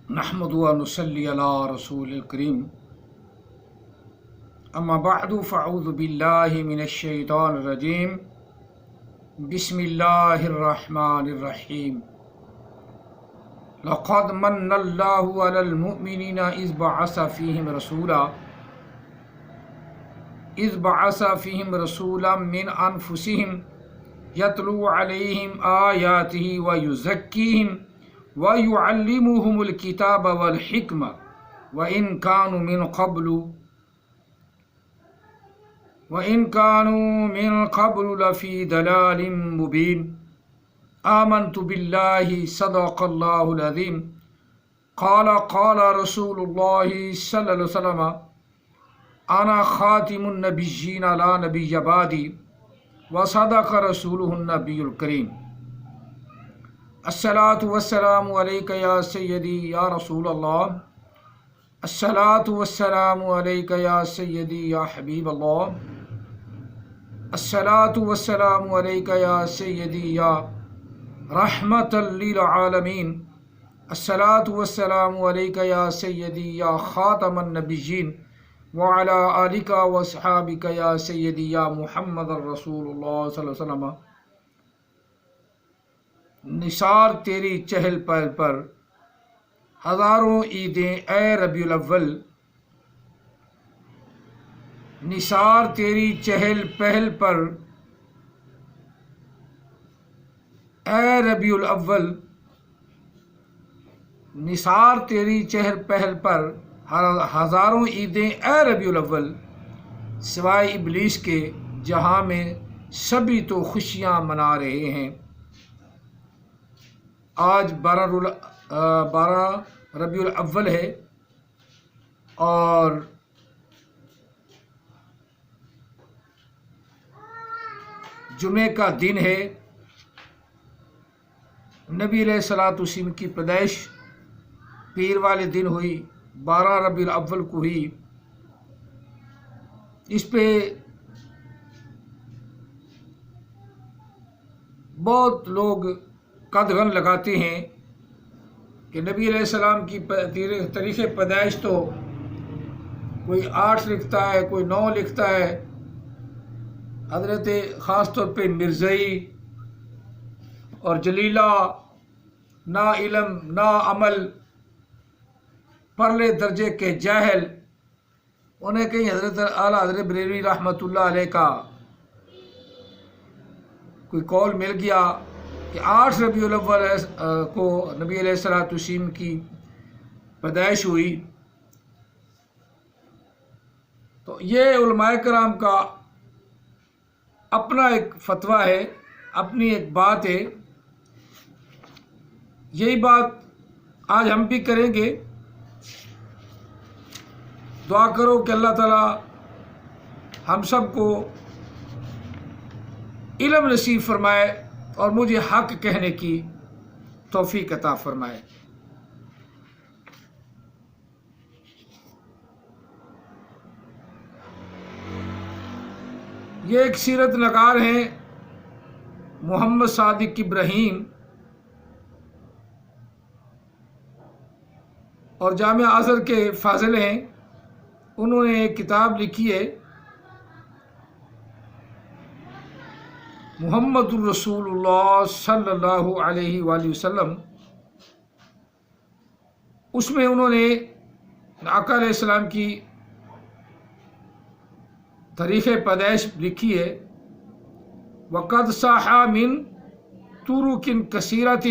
نحمد و نصلی علی رسول الکریم اما بعد فاعوذ باللہ من الشیطان الرجیم بسم اللہ الرحمن الرحیم لقد من اللہ علی المؤمنین اذ بعث فیہم رسولا من انفسہم یتلو علیہم آیاتہ ویزکیہم وَيُعَلِّمُهُمُ الْكِتَابَ وَالْحِكْمَةَ وَإِنْ كَانُوا مِنْ قَبْلُ لَفِي ضَلَالٍ مُبِينٍ آمَنْتُ بِاللَّهِ صَدَقَ اللَّهُ الْعَظِيمُ قَالَ رَسُولُ اللَّهِ صَلَّى اللَّهُ عَلَيْهِ وسلم أَنَا خَاتِمُ النَّبِيِّينَ لَا نَبِيَّ بَعْدِي وَصَدَقَ رَسُولُهُ النَّبِيُّ الْكَرِيمُ الصلاۃ والسلام علیک یا سیدی یا رسول اللہ، الصلاۃ والسلام علیک یا سیدی یا حبیب اللہ، الصلاۃ والسلام علیک یا سیدی یا رحمت للعالمین، الصلاۃ والسلام علیک یا سیدی یا خاتم النبیین وعلی آلک واصحابک یا سیدی یا محمد الرسول اللہ صلی اللہ علیہ وسلم۔ نثار تیری چہل پہل پر ہزاروں عیدیں اے ربیع الاول، نثار تیری چہل پہل پر اے ربیع الاول، نثار تیری چہل پہل پر ہزاروں عیدیں اے ربیع الاول، سوائے ابلیس کے جہاں میں سبھی تو خوشیاں منا رہے ہیں۔ آج 12 ربیع الاول ہے اور جمعے کا دن ہے۔ نبی علیہ الصلوۃ والسلام کی پیدائش پیر والے دن ہوئی، 12 ربیع الاول کو ہوئی۔ اس پہ بہت لوگ قدغن لگاتے ہیں کہ نبی علیہ السلام کی تاریخ پیدائش تو کوئی 8 لکھتا ہے، کوئی 9 لکھتا ہے۔ حضرت خاص طور پہ مرزائی اور جلیلہ، نا علم نا عمل، پرلے درجے کے جاہل، انہیں کہیں حضرت اعلیٰ حضرت بریلوی رحمۃ اللہ علیہ کا کوئی قول مل گیا کہ 8 ربیع الاول کو نبی علیہ الصلوۃ والسلام کی پیدائش ہوئی۔ تو یہ علماء کرام کا اپنا ایک فتویٰ ہے، اپنی ایک بات ہے۔ یہی بات آج ہم بھی کریں گے۔ دعا کرو کہ اللہ تعالیٰ ہم سب کو علم نصیب فرمائے اور مجھے حق کہنے کی توفیق عطا فرمائے۔ یہ ایک سیرت نگار ہیں محمد صادق ابراہیم، اور جامعہ ازہر کے فاضل ہیں۔ انہوں نے ایک کتاب لکھی ہے محمد الرسول اللہ صلی اللہ علیہ وآلہ وسلم۔ اس میں انہوں نے آقا علیہ السلام کی تاریخ پیدائش لکھی ہے۔ وَقَدْ صَحَّ مِن طُرُقٍ كَثِيرَةٍ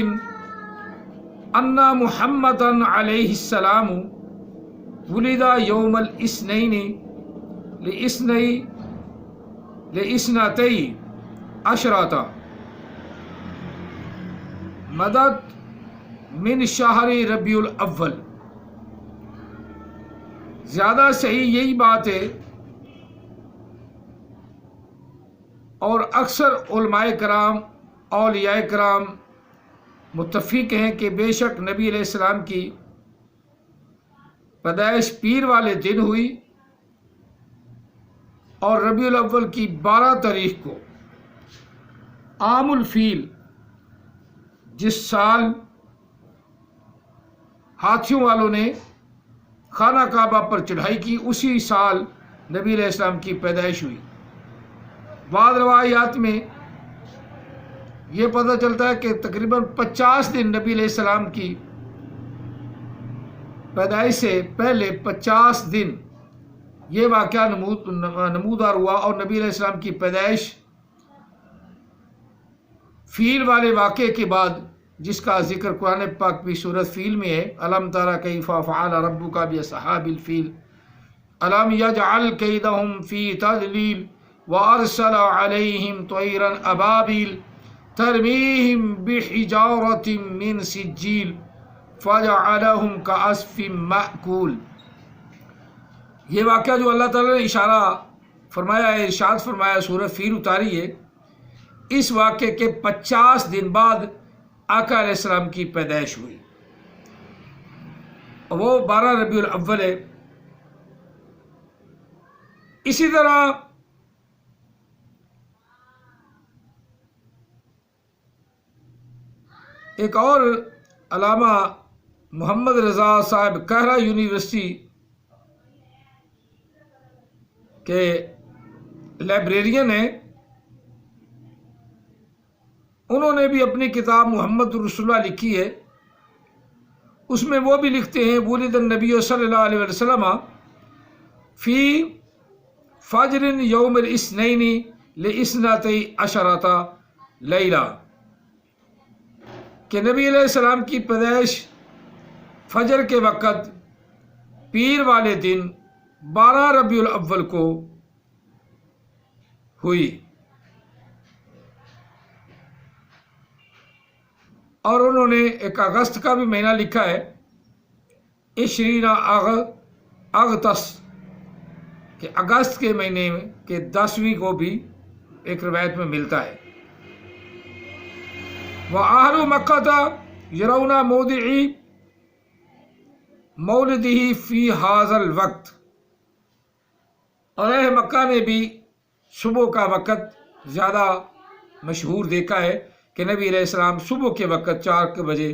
أَنَّ مُحَمَّدًا عَلَيْهِ السَّلَامُ وُلِدَ يَوْمَ الْإِثْنَيْنِ لِإِثْنَتَيْ عَشْرَةَ مدد من شہر ربیع الاول۔ زیادہ صحیح یہی بات ہے، اور اکثر علماء کرام اولیاء کرام متفق ہیں کہ بے شک نبی علیہ السلام کی پیدائش پیر والے دن ہوئی، اور ربیع الاول کی 12 تاریخ کو عام الفیل جس سال ہاتھیوں والوں نے خانہ کعبہ پر چڑھائی کی، اسی سال نبی علیہ السلام کی پیدائش ہوئی۔ بعض روایات میں یہ پتہ چلتا ہے کہ تقریباً 50 دن نبی علیہ السلام کی پیدائش سے پہلے 50 دن یہ واقعہ نمودار ہوا، اور نبی علیہ السلام کی پیدائش فیل والے واقعے کے بعد، جس کا ذکر قرآن پاک کی سورۃ فیل میں ہے، الم تر کیف فعل ربک باصحاب الفیل الم یجعل کیدہم فی تضلیل وارسل علیہم طیرا ابابیل ترمیہم بحجارۃ من سجیل فجعلہم کعصف مأکول۔ یہ واقعہ جو اللہ تعالیٰ نے اشارہ فرمایا ہے، ارشاد فرمایا، سورۃ فیل اتاری ہے، اس واقعے کے 50 دن بعد آقا علیہ السلام کی پیدائش ہوئی، اور وہ 12 ربیع الاول ہے۔ اسی طرح ایک اور علامہ محمد رضا صاحب قاہرہ یونیورسٹی کے لائبریرین ہیں، انہوں نے بھی اپنی کتاب محمد رسول اللہ لکھی ہے، اس میں وہ بھی لکھتے ہیں ولد النبی صلی اللہ علیہ وسلم فی فجر یوم الاثنین لاثنتی عشرۃ لیلہ، کہ نبی علیہ السلام کی پیدائش فجر کے وقت پیر والے دن 12 ربیع الاول کو ہوئی، اور انہوں نے ایک اگست کا بھی مہینہ لکھا ہے، 20 اگست، کہ اگست کے مہینے کے 10ویں کو بھی ایک روایت میں ملتا ہے۔ وَأَهْلُ مَكَّةَ يَرَوْنَ مَوْضِعِ مَوْلِدِهِ فِي هَذَا الْوَقْتِ، اور اہل مکہ نے بھی صبح کا وقت زیادہ مشہور دیکھا ہے کہ نبی علیہ السلام صبح کے وقت 4 بجے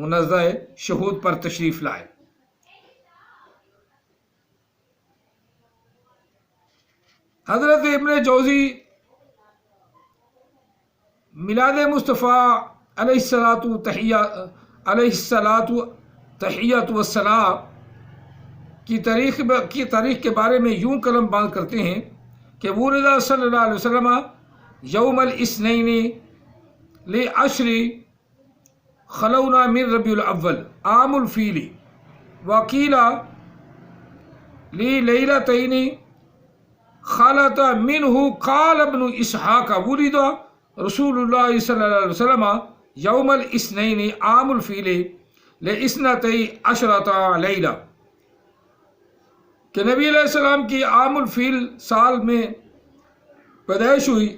منزہ شہود پر تشریف لائے۔ حضرت ابن جوزی میلاد مصطفیٰ علیہ الصلاۃ تحیۃ والثناء کی تاریخ کے بارے میں یوں قلم بند کرتے ہیں کہ ولد صلی اللہ علیہ وسلم یوم الاثنین لعشر خلونا من ربیع الاول عام الفیل، وقیل لیلتین خالت منہ، قال ابن اسحاق ولد رسول اللہ صلی اللہ علیہ وسلم یوم الاثنین عام الفیل لاثنتی عشرۃ لیلہ، کہ نبی علیہ السلام کی عام الفیل سال میں پیدائش ہوئی،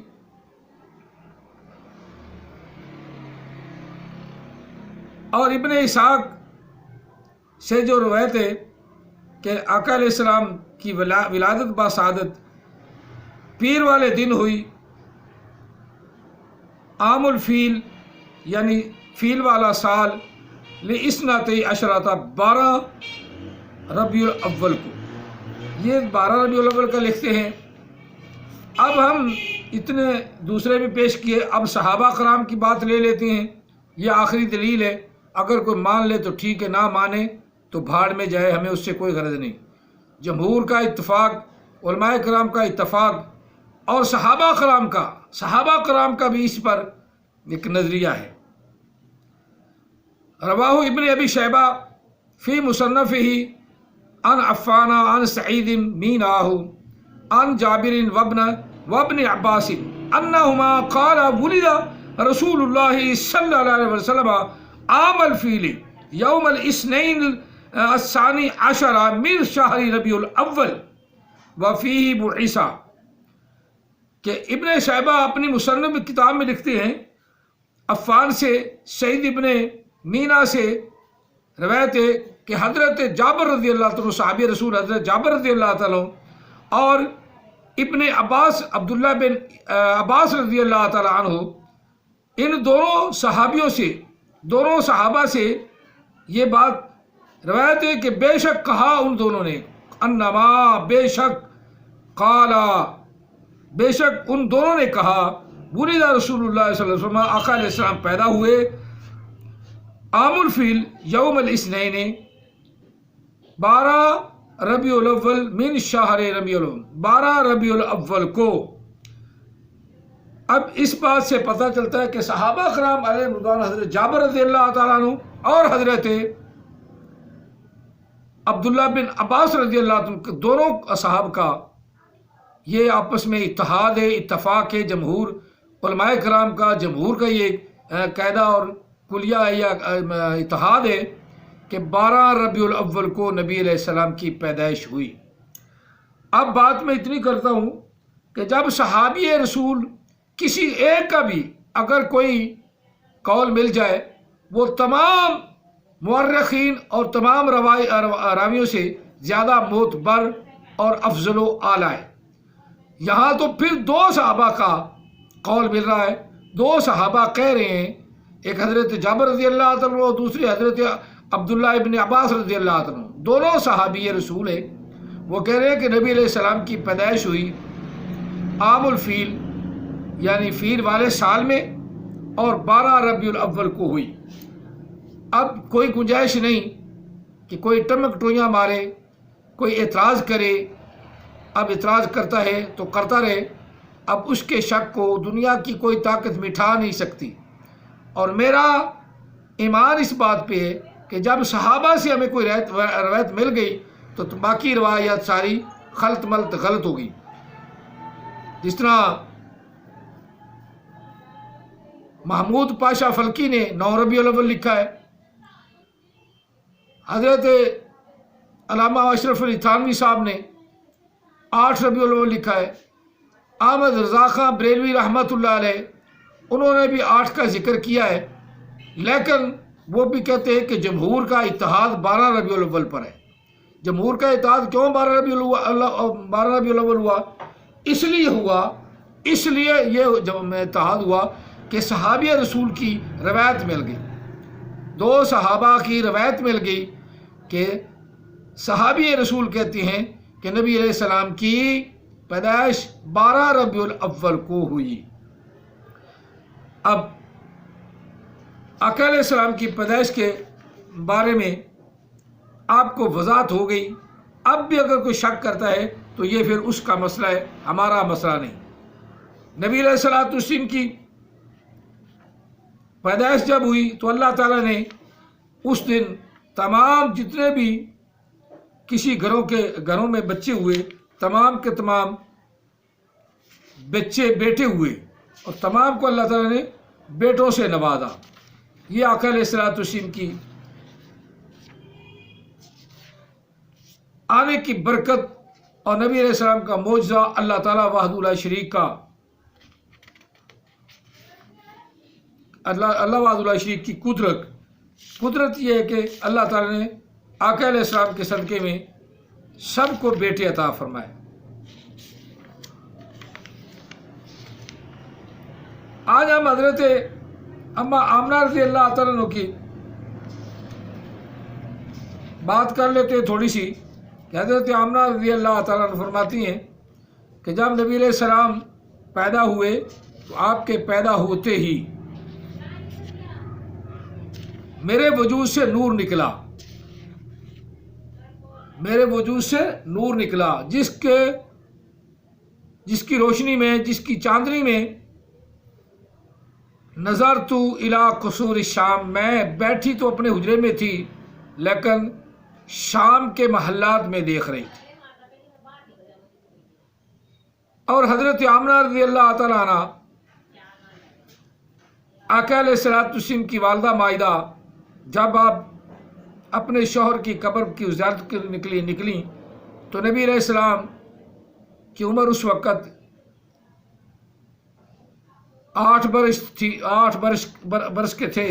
اور ابن اسحاق سے جو روایت ہے کہ آقا علیہ السلام کی ولادت باسعادت پیر والے دن ہوئی، عام الفیل یعنی فیل والا سال، لاثنتی عشرۃ 12 ربیع الاول کو، یہ 12 ربیع الاول کا لکھتے ہیں۔ اب ہم اتنے دوسرے بھی پیش کیے، اب صحابہ کرام کی بات لے لیتے ہیں، یہ آخری دلیل ہے، اگر کوئی مان لے تو ٹھیک ہے، نہ مانے تو بھاڑ میں جائے، ہمیں اس سے کوئی غرض نہیں۔ جمہور کا اتفاق، علماء کرام کا اتفاق، اور صحابہ کرام کا بھی اس پر ایک نظریہ ہے۔ رواہ ابن ابی شیبہ فی مصنفہ عن عفان عن سعید میناہ عن جابر وابن عباس انہما قال ولد رسول اللہ صلی اللہ علیہ وسلم عام الفیل یوم الاثنین الثانی عشر من شہر ربیع الاول وفیہ بعث، کہ ابن شیبہ اپنی مصنف کتاب میں لکھتے ہیں، عفان سے، سعید ابن مینا سے روایت ہے کہ حضرت جابر رضی اللہ تعالیٰ، صحابی رسول حضرت جابر رضی اللہ تعالیٰ، اور ابن عباس، عبداللہ بن عباس رضی اللہ تعالیٰ عنہ، ان دونوں صحابہ سے یہ بات روایت ہے کہ بے شک کہا ان دونوں نے، انما بے شک، قالا بے شک ان دونوں نے کہا، ولد رسول اللہ صلی اللہ علیہ وسلم، آقا علیہ السلام پیدا ہوئے، عام الفیل یوم الاثنین 12 ربیع الاول من شہر ربیع الاول، 12 ربیع الاول کو۔ اب اس بات سے پتہ چلتا ہے کہ صحابہ کرام علیہ رضوان، حضرت جابر رضی اللہ تعالیٰ عنہ اور حضرت عبداللہ بن عباس رضی اللہ عنہ، دونوں صحاب کا یہ آپس میں اتحاد ہے، اتفاق ہے، جمہور علماء کرام کا، جمہور کا یہ قاعدہ اور کلیہ یا اتحاد ہے کہ 12 ربیع الاول کو نبی علیہ السلام کی پیدائش ہوئی۔ اب بات میں اتنی کرتا ہوں کہ جب صحابی رسول کسی ایک کا بھی اگر کوئی قول مل جائے، وہ تمام مورخین اور تمام راویوں سے زیادہ معتبر اور افضل و اعلیٰ ہے۔ یہاں تو پھر 2 صحابہ کا قول مل رہا ہے، 2 صحابہ کہہ رہے ہیں، ایک حضرت جابر رضی اللہ عنہ اور دوسری حضرت عبداللہ ابن عباس رضی اللہ عنہ، دونوں صحابی رسول ہیں۔ وہ کہہ رہے ہیں کہ نبی علیہ السلام کی پیدائش ہوئی عام الفیل یعنی فیل والے سال میں، اور 12 ربیع الاول کو ہوئی۔ اب کوئی گنجائش نہیں کہ کوئی ٹمک ٹوئیاں مارے، کوئی اعتراض کرے۔ اب اعتراض کرتا ہے تو کرتا رہے، اب اس کے شک کو دنیا کی کوئی طاقت مٹھا نہیں سکتی۔ اور میرا ایمان اس بات پہ ہے کہ جب صحابہ سے ہمیں کوئی روایت مل گئی تو باقی روایات ساری خلط ملط غلط ہوگی۔ جس طرح محمود پاشا فلکی نے 9 ربیع الاول لکھا ہے، حضرت علامہ اشرف علی تھانوی صاحب نے 8 ربیع الاول لکھا ہے، احمد رضا خان بریلوی رحمۃ اللہ علیہ انہوں نے بھی 8 کا ذکر کیا ہے، لیکن وہ بھی کہتے ہیں کہ جمہور کا اتحاد 12 ربیع الاول پر ہے۔ جمہور کا اتحاد کیوں 12 ربیع الاول ہوا؟ اس لیے یہ اتحاد ہوا کہ صحابی رسول کی روایت مل گئی، 2 صحابہ کی روایت مل گئی کہ صحابی رسول کہتے ہیں کہ نبی علیہ السلام کی پیدائش 12 ربیع الاول کو ہوئی۔ اب آقا علیہ السلام کی پیدائش کے بارے میں آپ کو وضاحت ہو گئی۔ اب بھی اگر کوئی شک کرتا ہے تو یہ پھر اس کا مسئلہ ہے، ہمارا مسئلہ نہیں۔ نبی علیہ السلام کی پیدائش جب ہوئی تو اللہ تعالیٰ نے اس دن تمام جتنے بھی کسی گھروں میں بچے ہوئے، تمام کے تمام بچے بیٹے ہوئے، اور تمام کو اللہ تعالیٰ نے بیٹوں سے نوازا۔ یہ آقا علیہ السلام کی آنے کی برکت اور نبی علیہ السلام کا معجزہ، اللہ تعالیٰ وحدہ لا شریک کا، اللہ وحدہ لا شریک کی قدرت یہ ہے کہ اللہ تعالیٰ نے آقا علیہ السلام کے صدقے میں سب کو بیٹے عطا فرمائے۔ آج ہم حضرت اما آمنہ رضی اللہ تعالیٰ عنہ کی بات کر لیتے ہیں تھوڑی سی، کہ حضرت آمنہ رضی اللہ تعالیٰ عنہ فرماتی ہیں کہ جب نبی علیہ السلام پیدا ہوئے تو آپ کے پیدا ہوتے ہی میرے وجود سے نور نکلا، جس کی روشنی میں، جس کی چاندنی میں نظرت الی قصور الشام، میں بیٹھی تو اپنے حجرے میں تھی لیکن شام کے محلات میں دیکھ رہی تھی۔ اور حضرت آمنہ رضی اللہ تعالیٰ عنہ آقا علیہ السلام کی والدہ مائدہ جب آپ اپنے شوہر کی قبر کی زیارت کے نکلیں تو نبی علیہ السلام کی عمر اس وقت 8 برس کے تھے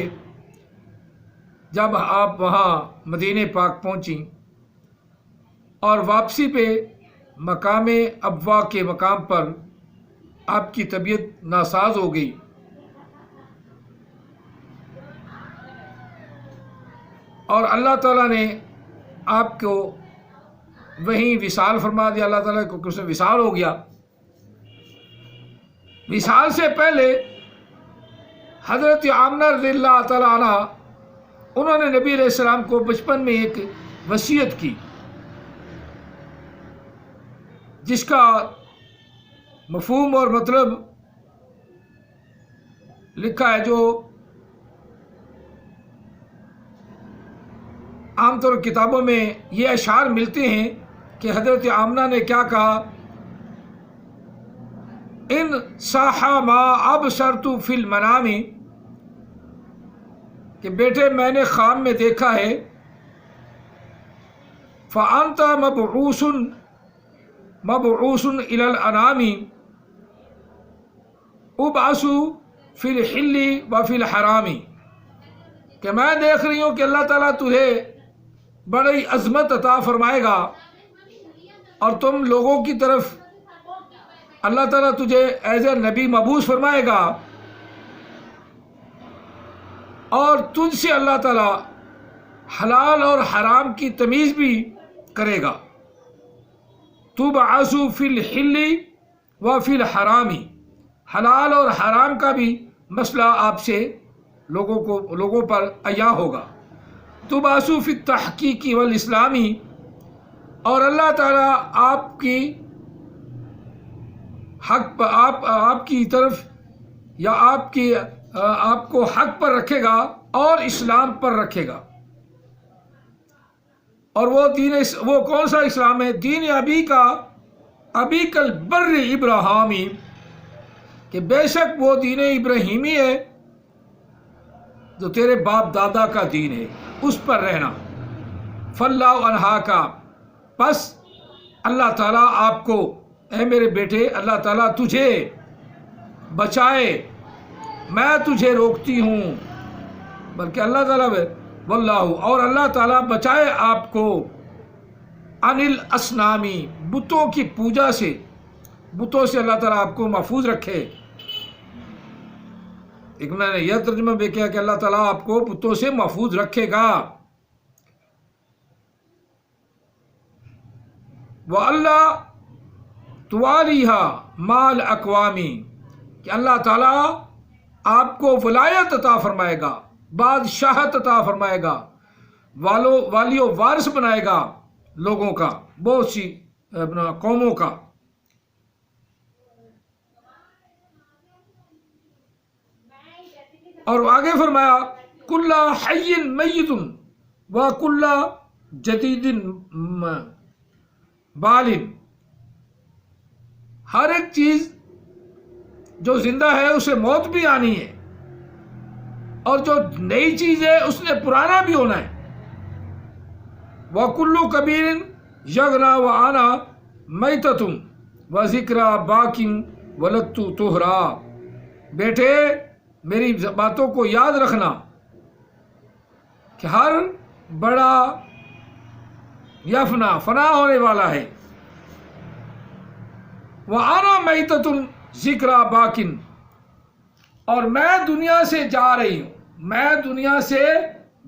جب آپ وہاں مدینہ پاک پہنچیں، اور واپسی پہ مقام ابوا کے مقام پر آپ کی طبیعت ناساز ہو گئی۔ اور اللہ تعالیٰ نے آپ کو وہیں وصال فرما دیا، اللہ تعالیٰ کو اس میں وصال ہو گیا۔ وصال سے پہلے حضرت آمنہ رضی اللہ تعالیٰ عنہ انہوں نے نبی علیہ السلام کو بچپن میں ایک وصیت کی، جس کا مفہوم اور مطلب لکھا ہے، جو عام طور کتابوں میں یہ اشعار ملتے ہیں کہ حضرت آمنہ نے کیا کہا، ان صح ما ابصرت فی المنام، کہ بیٹے میں نے خواب میں دیکھا ہے، فانت مبعوث الی الانام ابعث فی الحل و فی الحرام، کہ میں دیکھ رہی ہوں کہ اللہ تعالیٰ تجھے بڑی عظمت عطا فرمائے گا اور تم لوگوں کی طرف اللہ تعالیٰ تجھے ایز اے نبی مبعوث فرمائے گا، اور تجھ سے اللہ تعالیٰ حلال اور حرام کی تمیز بھی کرے گا۔ تبعث فی الحل و فی الحرام، حلال اور حرام کا بھی مسئلہ آپ سے لوگوں پر عیاں ہوگا۔ تبعث فی التحقیق والاسلامی، اور اللہ تعالیٰ آپ کی حق آپ کی طرف یا آپ کو حق پر رکھے گا اور اسلام پر رکھے گا، اور وہ کون سا اسلام ہے؟ دین ابی کل بر ابراہیمی، کہ بے شک وہ دین ابراہیمی ہے جو تیرے باپ دادا کا دین ہے، اس پر رہنا۔ فاللہ عنہا کا، پس اللہ تعالیٰ آپ کو، اے میرے بیٹے، اللہ تعالیٰ تجھے بچائے، میں تجھے روکتی ہوں، بلکہ اللہ تعالیٰ واللہ، اور اللہ تعالیٰ بچائے آپ کو عن الاسنامی، بتوں کی پوجا سے، بتوں سے اللہ تعالیٰ آپ کو محفوظ رکھے۔ ایک میں نے یہ ترجمہ بھی کیا کہ اللہ تعالیٰ آپ کو بتوں سے محفوظ رکھے گا۔ وَأَلَّا تُوَالِيهَا مَعَ الْأَقْوَامِ، کہ اللہ تعالیٰ آپ کو ولایت عطا فرمائے گا، بادشاہت عطا فرمائے گا، والی و وارث بنائے گا لوگوں کا، بہت سی قوموں کا۔ اور آگے فرمایا کل حی میت و کل جدید بال، ہر ایک چیز جو زندہ ہے اسے موت بھی آنی ہے، اور جو نئی چیز ہے اس نے پرانا بھی ہونا ہے۔ وَكُلُّ كَبِيرٍ يَغْنَى وَأَنَا مَيْتَةٌ وَذِكْرَى بَاقٍ وَلَدْتُ طُهْرًا، بیٹے میری باتوں کو یاد رکھنا کہ ہر بڑا یفنا، فنا ہونے والا ہے۔ وَأَنَا مَيْتَةٌ ذِكْرَى بَاقٍ، اور میں دنیا سے جا رہی ہوں، میں دنیا سے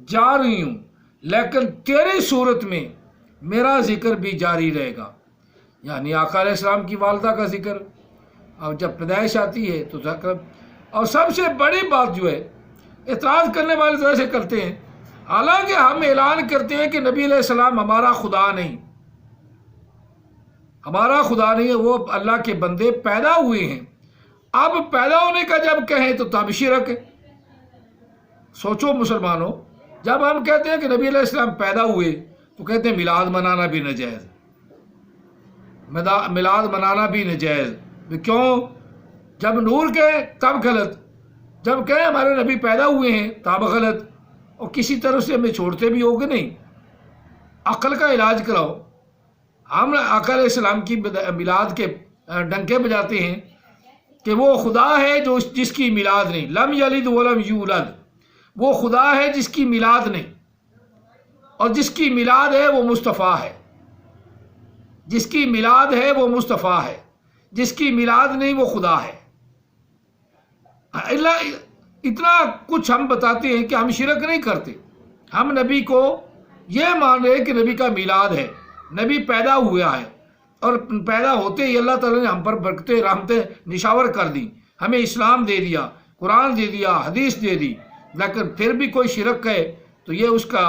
جا رہی ہوں، لیکن تیری صورت میں میرا ذکر بھی جاری رہے گا۔ یعنی آقا علیہ السلام کی والدہ کا ذکر، اور جب پیدائش آتی ہے تو ذکر۔ اور سب سے بڑی بات جو ہے، اعتراض کرنے والے تو ایسے کرتے ہیں، حالانکہ ہم اعلان کرتے ہیں کہ نبی علیہ السلام ہمارا خدا نہیں، ہمارا خدا نہیں ہے، وہ اللہ کے بندے پیدا ہوئے ہیں۔ اب پیدا ہونے کا جب کہیں تو تب شرک ہے۔ سوچو مسلمانوں، جب ہم کہتے ہیں کہ نبی علیہ السلام پیدا ہوئے تو کہتے ہیں میلاد منانا بھی ناجائز، میلاد منانا بھی ناجائز۔ کیوں؟ جب نور کہیں تب غلط، جب کہیں ہمارے نبی پیدا ہوئے ہیں تب غلط، اور کسی طرح سے ہمیں چھوڑتے بھی ہوگے نہیں۔ عقل کا علاج کراؤ۔ ہم آقا علیہ السلام کی میلاد کے ڈنکے بجاتے ہیں کہ وہ خدا ہے جس کی میلاد نہیں، لم یلد ولم یولد، وہ خدا ہے جس کی میلاد نہیں، اور جس کی میلاد ہے وہ مصطفیٰ ہے، جس کی میلاد ہے وہ مصطفیٰ ہے، جس کی میلاد نہیں وہ خدا ہے۔ اللہ اتنا کچھ ہم بتاتے ہیں کہ ہم شرک نہیں کرتے، ہم نبی کو یہ مان رہے کہ نبی کا میلاد ہے، نبی پیدا ہوا ہے، اور پیدا ہوتے ہی اللہ تعالیٰ نے ہم پر برکتیں رحمتیں نشاور کر دی، ہمیں اسلام دے دیا، قرآن دے دیا، حدیث دے دی، لیکن پھر بھی کوئی شرک ہے تو یہ اس کا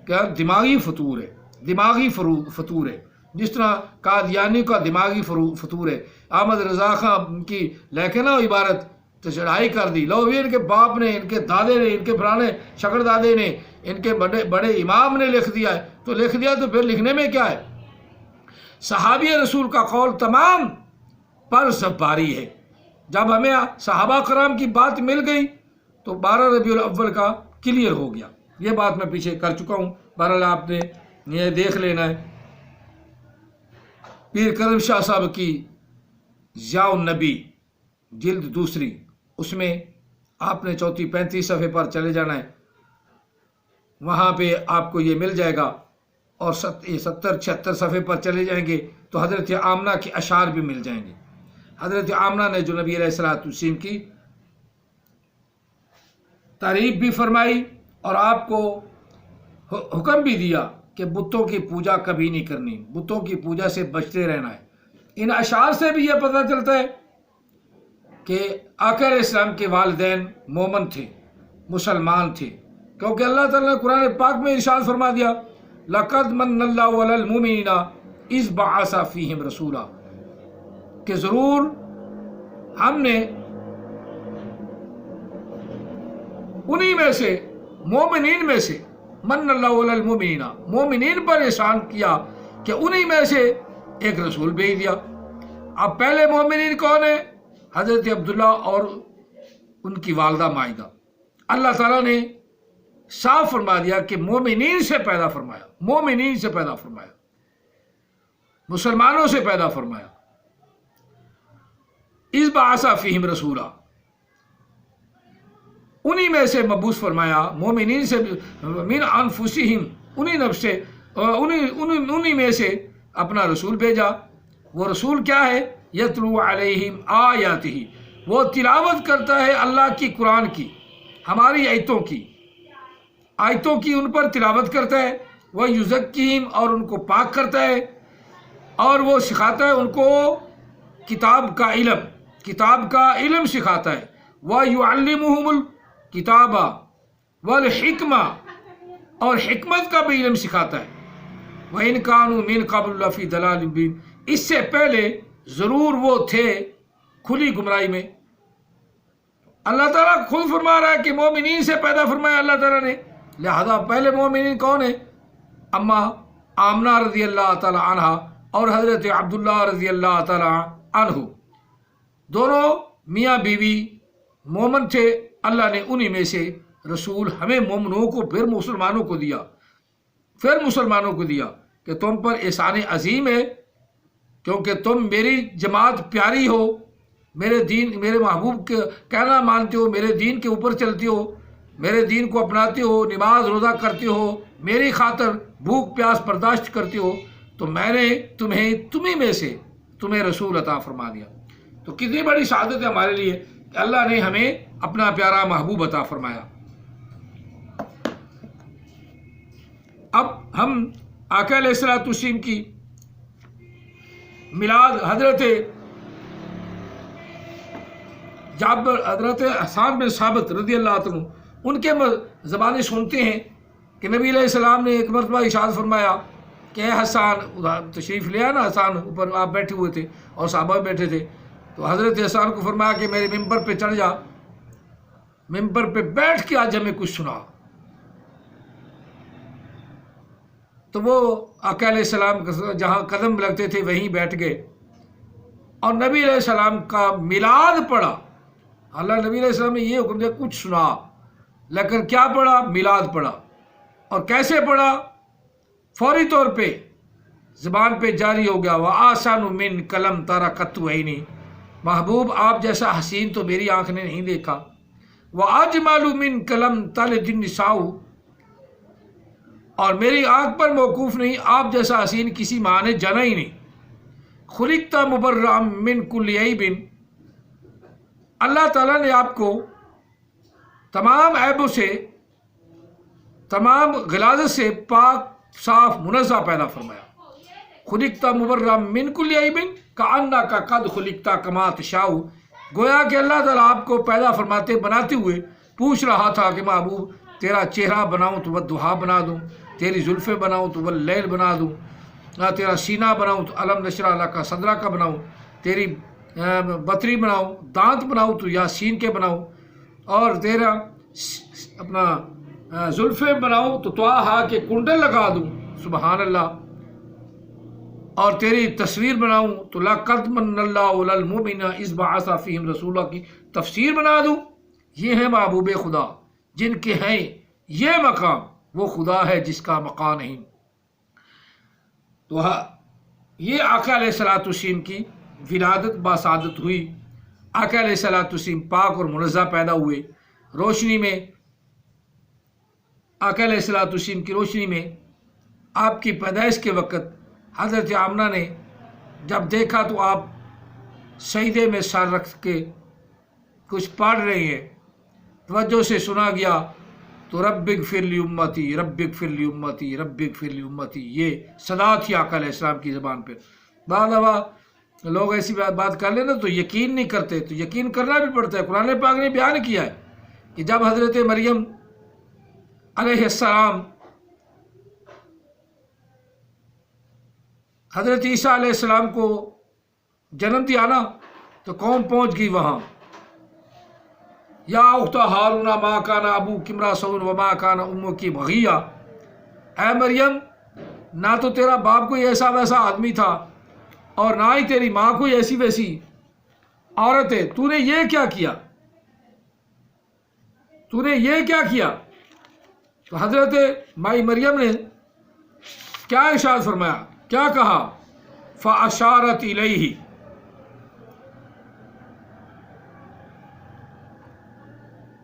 کیا دماغی فطور ہے، دماغی فطور ہے، جس طرح قادیانی کا دماغی فطور ہے۔ احمد رضا خان کی لیکن نا عبارت تو چڑھائی کر دی، لو بھی ان کے باپ نے، ان کے دادے نے، ان کے پرانے شکر دادے نے، ان کے بڑے بڑے امام نے لکھ دیا ہے، تو لکھ دیا تو پھر لکھنے میں کیا ہے؟ صحابی رسول کا قول تمام پر سب باری ہے۔ جب ہمیں صحابہ کرام کی بات مل گئی تو 12 ربیع الاول کا کلیئر ہو گیا۔ یہ بات میں پیچھے کر چکا ہوں، بہرحال آپ نے یہ دیکھ لینا ہے۔ پیر کرم شاہ صاحب کی ضیاء النبی جلد دوسری، اس میں آپ نے 34-35 صفحے پر چلے جانا ہے، وہاں پہ آپ کو یہ مل جائے گا، اور 70-76 صفحے پر چلے جائیں گے تو حضرت آمنہ کے اشعار بھی مل جائیں گے۔ حضرت آمنہ نے جو نبی علیہ السلام کی تعریف بھی فرمائی اور آپ کو حکم بھی دیا کہ بتوں کی پوجا کبھی نہیں کرنی، بتوں کی پوجا سے بچتے رہنا ہے۔ ان اشعار سے بھی یہ پتہ چلتا ہے کہ آقا علیہ السلام کے والدین مومن تھے، مسلمان تھے، کیونکہ اللہ تعالیٰ نے قرآن پاک میں ارشاد فرما دیا لَقَدْ مَنَّ اللَّهُ عَلَى الْمُؤْمِنِينَ إِذْ بَعَثَ فِيهِمْ رَسُولًا، کہ ضرور ہم نے انہی میں سے، مومنین میں سے، من اللہ علی المؤمنین، مومنین پر احسان کیا کہ انہی میں سے ایک رسول بھیج دیا۔ اب پہلے مومنین کون ہیں؟ حضرت عبداللہ اور ان کی والدہ مائدہ۔ اللہ تعالیٰ نے صاف فرما دیا کہ مومنین سے پیدا فرمایا، مومنین سے پیدا فرمایا، مسلمانوں سے پیدا فرمایا۔ اذ بعث فیہم رسولا، انہی میں سے مبعوث فرمایا، مومنین سے، من انفسہم، انہی نفس سے، انہی میں سے اپنا رسول بھیجا۔ وہ رسول کیا ہے؟ یتلو علیہم آیاتہ، وہ تلاوت کرتا ہے اللہ کی، قرآن کی، ہماری آیتوں کی ان پر تلاوت کرتا ہے۔ وہ یزکیہم، اور ان کو پاک کرتا ہے، اور وہ سکھاتا ہے ان کو کتاب کا علم سکھاتا ہے۔ وَيُعَلِّمُهُمُ الْكِتَابَ وَالْحِكْمَةَ، اور حکمت کا بھی علم سکھاتا ہے۔ وَإِنْ كَانُوا مِنْ قَبْلُ لَفِي ضَلَالٍ مُبِينٍ، اس سے پہلے ضرور وہ تھے کھلی گمراہی میں۔ اللہ تعالیٰ خود فرما رہا ہے کہ مومنین سے پیدا فرمایا اللہ تعالیٰ نے، لہذا پہلے مومنین کون ہیں؟ اماں آمنہ رضی اللہ تعالیٰ عنہ اور حضرت عبداللہ رضی اللہ تعالیٰ عنہ، دونوں میاں بیوی مومن تھے۔ اللہ نے انہی میں سے رسول ہمیں مومنوں کو پھر مسلمانوں کو دیا کہ تم پر احسان عظیم ہے، کیونکہ تم میری جماعت پیاری ہو، میرے دین، میرے محبوب کے کہنا مانتے ہو، میرے دین کے اوپر چلتے ہو، میرے دین کو اپناتے ہو، نماز روزہ کرتے ہو، میری خاطر بھوک پیاس برداشت کرتے ہو، تو میں نے تمہیں میں سے تمہیں رسول عطا فرما دیا۔ تو کتنی بڑی سعادت ہے ہمارے لیے کہ اللہ نے ہمیں اپنا پیارا محبوب عطا فرمایا۔ اب ہم آقا علیہ السلام کی میلاد حضرت حسان بن ثابت رضی اللہ عنہ، ان کے زبانیں سنتے ہیں کہ نبی علیہ السلام نے ایک مرتبہ ارشاد فرمایا کہ اے حسان، تشریف لے آنا، حسان اوپر آپ بیٹھے ہوئے تھے اور صحابہ بیٹھے تھے، تو حضرت حسان کو فرمایا کہ میرے ممبر پہ چڑھ جا، ممبر پہ بیٹھ کے آج ہمیں کچھ سنا۔ تو وہ آقا علیہ السلام جہاں قدم لگتے تھے وہیں بیٹھ گئے اور نبی علیہ السلام کا میلاد پڑھا۔ اللہ نبی علیہ السلام نے یہ حکم دیا کچھ سنا، لیکن کیا پڑھا؟ میلاد پڑھا۔ اور کیسے پڑھا؟ فوری طور پہ زبان پہ جاری ہو گیا، وَآسَنُ مِن قَلَمْ تَرَكَتْ عَيْنِي، محبوب آپ جیسا حسین تو میری آنکھ نے نہیں دیکھا۔ وَأَجْمَلُ مِن قَلَمْ تَلِدِ النِّسَاءُ، اور میری آنکھ پر موقوف نہیں، آپ جیسا حسین کسی ماں نے جنا ہی نہیں۔ خُلِقْتَ مُبَرَّأً مِن كُلِّ عَيْبٍ، اللہ تعالیٰ نے آپ کو تمام عیبوں سے تمام غلاظت سے پاک صاف منزہ پیدا فرمایا۔ خلقتا مبرأ من کل عیب کأنک قد خلقتا کما تشاء، گویا کہ اللہ تعالیٰ آپ کو پیدا فرماتے بناتے ہوئے پوچھ رہا تھا کہ محبوب تیرا چہرہ بناؤں تو والضحیٰ بنا دوں، تیری زلفیں بناؤں تو واللیل بنا دوں، تیرا سینہ بناؤں تو الم نشرح لک صدرک بناؤں، تیری بطری بناؤں، دانت بناؤں تو یاسین کے بناؤں، اور تیرا اپنا زلفیں بناؤں تو طٰہٰ کے کنڈل لگا دوں، سبحان اللہ، اور تیری تصویر بناؤں تو لقد من اللہ علی المؤمنین اذ بعث فیہم رسولا کی تفسیر بنا دوں۔ یہ ہیں محبوب خدا جن کے ہیں یہ مقام، وہ خدا ہے جس کا مقام نہیں۔ تو یہ آقا علیہ الصلوۃ والسلام کی ولادت باسعادت ہوئی۔ آقا علیہ الصلوۃ والسلام پاک اور منزہ پیدا ہوئے۔ روشنی میں آقا علیہ الصلوۃ والسلام کی روشنی میں آپ کی پیدائش کے وقت حضرت آمنہ نے جب دیکھا تو آپ سجدے میں سر رکھ کے کچھ پڑھ رہے ہیں، توجہ سے سنا گیا تو رب اغفر لی امتی، رب اغفر لی امتی، رب اغفر لی امتی، یہ صدا تھی آقا علیہ السلام کی زبان پہ۔ بعض دفعہ لوگ ایسی بات کر لیں نا تو یقین نہیں کرتے، تو یقین کرنا بھی پڑتا ہے۔ قرآن پاک نے بیان کیا ہے کہ جب حضرت مریم علیہ السلام حضرت عیسیٰ علیہ السلام کو جنم دیا نا تو قوم پہنچ گئی وہاں، یا اخت ہارون ما کان ابوک امرأ سوء وما کان امک بغیہ، اے مریم نہ تو تیرا باپ کوئی ایسا ویسا آدمی تھا اور نہ ہی تیری ماں کوئی ایسی ویسی عورت ہے، تو نے یہ کیا کیا، تو نے یہ کیا کیا؟ تو حضرت مائی مریم نے کیا ارشاد فرمایا، کیا کہا؟ فَأَشَارَتْ إِلَيْهِ،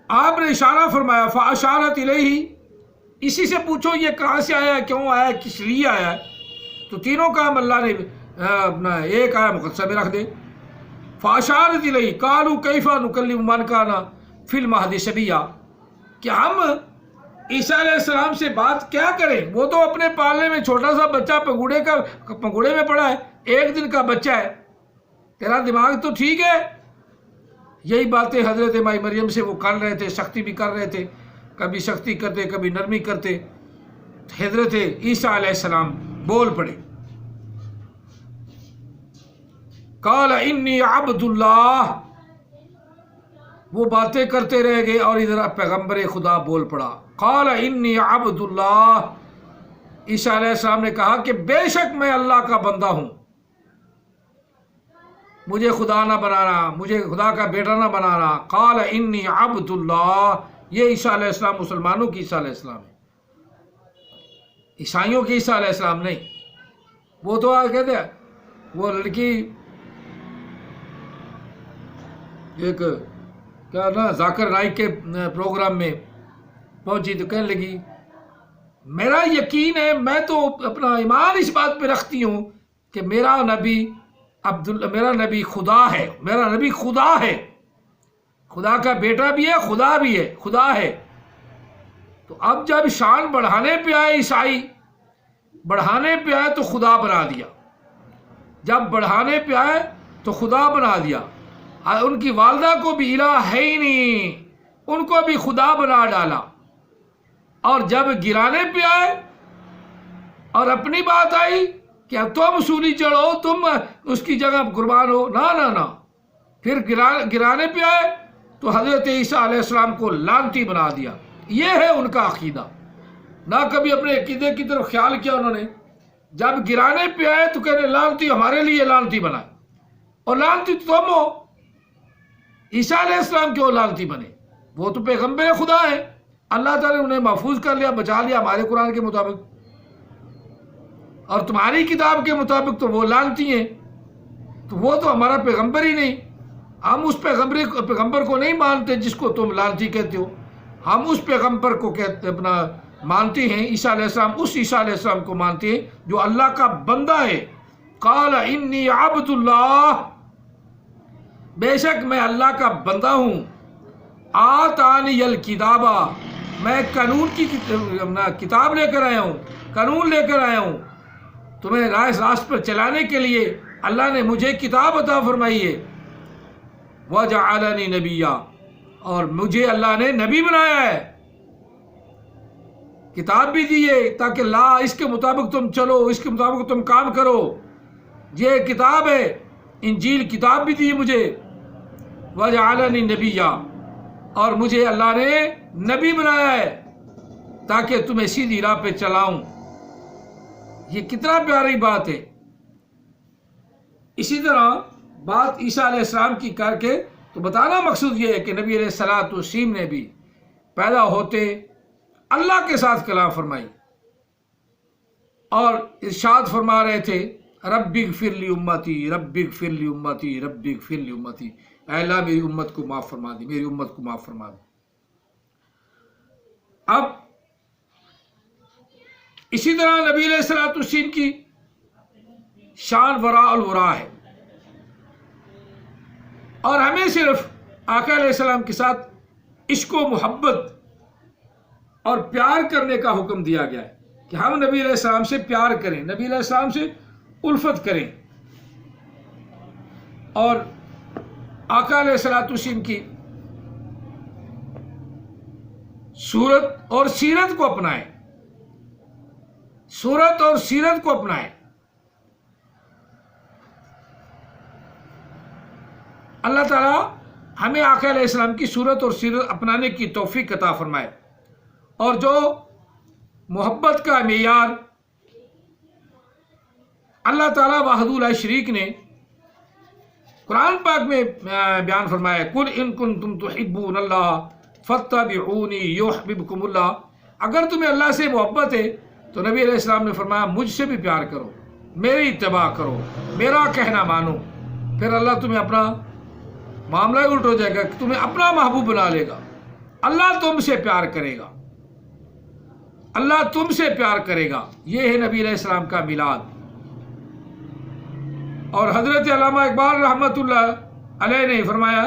آپ نے اشارہ فرمایا، فَأَشَارَتْ إِلَيْهِ، اسی سے پوچھو یہ کہاں سے آیا ہے، کیوں آیا ہے، کس لیے آیا ہے؟ تو تینوں کام اللہ نے اپنا ایک آیا مقدسہ میں رکھ دے۔ فَأَشَارَتْ إِلَيْهِ قَالُوا كَيْفَ نُكَلِّمُ مَنْ كَانَ فِي الْمَهْدِ صَبِيًّا، کہ ہم عیسیٰ علیہ السلام سے بات کیا کریں، وہ تو اپنے پالنے میں چھوٹا سا بچہ پنگوڑے میں پڑا ہے، ایک دن کا بچہ ہے، تیرا دماغ تو ٹھیک ہے؟ یہی باتیں حضرت مائی مریم سے وہ کر رہے تھے، سختی بھی کر رہے تھے، کبھی سختی کرتے کبھی نرمی کرتے۔ حضرت عیسیٰ علیہ السلام بول پڑے، قال انی عبد اللہ، وہ باتیں کرتے رہ گئے اور ادھر پیغمبر خدا بول پڑا، قال انی عبد اللہ، عیسیٰ علیہ السلام نے کہا کہ بے شک میں اللہ کا بندہ ہوں، مجھے خدا نہ بنانا، مجھے خدا کا بیٹا نہ بنانا۔ قال انی عبد اللہ، یہ عیسیٰ علیہ السلام مسلمانوں کی عیسیٰ علیہ السلام ہے، عیسائیوں کی عیسیٰ علیہ السلام نہیں۔ وہ تو کہتے ہیں وہ لڑکی ایک کیا نا ذاکر نائک کے پروگرام میں پہنچی تو کہنے لگی میرا یقین ہے، میں تو اپنا ایمان اس بات پہ رکھتی ہوں کہ میرا نبی خدا ہے، میرا نبی خدا ہے، خدا کا بیٹا بھی ہے، خدا بھی ہے، خدا ہے۔ تو اب جب شان بڑھانے پہ آئے، عیسائی بڑھانے پہ آئے تو خدا بنا دیا، جب بڑھانے پہ آئے تو خدا بنا دیا۔ ان کی والدہ کو بھی الہ ہے ہی نہیں، ان کو بھی خدا بنا ڈالا، اور جب گرانے پہ آئے اور اپنی بات آئی کہ اب تم سولی چڑھو، تم اس کی جگہ قربان ہو، نہ پھر گرانے پہ آئے تو حضرت عیسیٰ علیہ السلام کو لعنتی بنا دیا۔ یہ ہے ان کا عقیدہ، نہ کبھی اپنے عقیدے کی طرف خیال کیا انہوں نے۔ جب گرانے پہ آئے تو کہنے لعنتی ہمارے لیے لعنتی بنا، اور لعنتی تو تم ہو، عیسیٰ علیہ السلام کیوں لعنتی بنے؟ وہ تو پیغمبر خدا ہے، اللہ تعالیٰ نے انہیں محفوظ کر لیا، بچا لیا ہمارے قرآن کے مطابق، اور تمہاری کتاب کے مطابق تو وہ لعنتی ہیں، تو وہ تو ہمارا پیغمبر ہی نہیں۔ ہم اس پیغمبر کو نہیں مانتے جس کو تم لعنتی کہتے ہو، ہم اس پیغمبر کو اپنا مانتے ہیں، عیسیٰ علیہ السلام، اس عیسیٰ علیہ السلام کو مانتے ہیں جو اللہ کا بندہ ہے۔ قال انی عبد اللہ، بے شک میں اللہ کا بندہ ہوں، آتانی الکتابہ، میں قانون کی کتاب لے کر آیا ہوں، قانون لے کر آیا ہوں، تمہیں راست پر چلانے کے لیے اللہ نے مجھے کتاب عطا فرمائی ہے۔ وَجَعَلَنِي نَبِيًّا، اور مجھے اللہ نے نبی بنایا ہے، کتاب بھی دی ہے تاکہ اس کے مطابق تم چلو، اس کے مطابق تم کام کرو۔ یہ کتاب ہے، انجیل کتاب بھی دی مجھے۔ وَجَعَلَنِي نَبِيًّا، اور مجھے اللہ نے نبی بنایا ہے تاکہ تمہیں سیدھی راہ پہ چلاؤں۔ یہ کتنا پیاری بات ہے۔ اسی طرح بات عیسیٰ علیہ السلام کی کر کے تو بتانا مقصود یہ ہے کہ نبی علیہ الصلوۃ والتسلیم نے بھی پیدا ہوتے اللہ کے ساتھ کلام فرمائی اور ارشاد فرما رہے تھے، رب اغفر لی امتی، رب اغفر لی امتی، رب اغفر لی امتی، اے اللہ میری امت کو معاف فرما دی، میری امت کو معاف فرما دی۔ اب اسی طرح نبی علیہ الصلوۃ والتسلیم کی شان وراء الورا ہے، اور ہمیں صرف آقا علیہ السلام کے ساتھ عشق و محبت اور پیار کرنے کا حکم دیا گیا ہے کہ ہم نبی علیہ السلام سے پیار کریں، نبی علیہ السلام سے الفت کریں، اور آقا علیہ الصلوۃ والتسلیم کی صورت اور سیرت کو اپنائیں، صورت اور سیرت کو اپنائیں۔ اللہ تعالیٰ ہمیں آقا علیہ السلام کی صورت اور سیرت اپنانے کی توفیق عطا فرمائے، اور جو محبت کا معیار اللہ تعالیٰ وحدہ لا شریک نے قرآن پاک میں بیان فرمایا، قل ان کنتم تحبون اللہ فاتبعونی یحببکم اللہ، اگر تمہیں اللہ سے محبت ہے تو نبی علیہ السلام نے فرمایا مجھ سے بھی پیار کرو، میری اتباع کرو، میرا کہنا مانو، پھر اللہ تمہیں اپنا معاملہ الٹ ہو جائے گا کہ تمہیں اپنا محبوب بنا لے گا، اللہ تم سے پیار کرے گا، اللہ تم سے پیار کرے گا۔ یہ ہے نبی علیہ السلام کا میلاد۔ اور حضرت علامہ اقبال رحمۃ اللہ علیہ نے فرمایا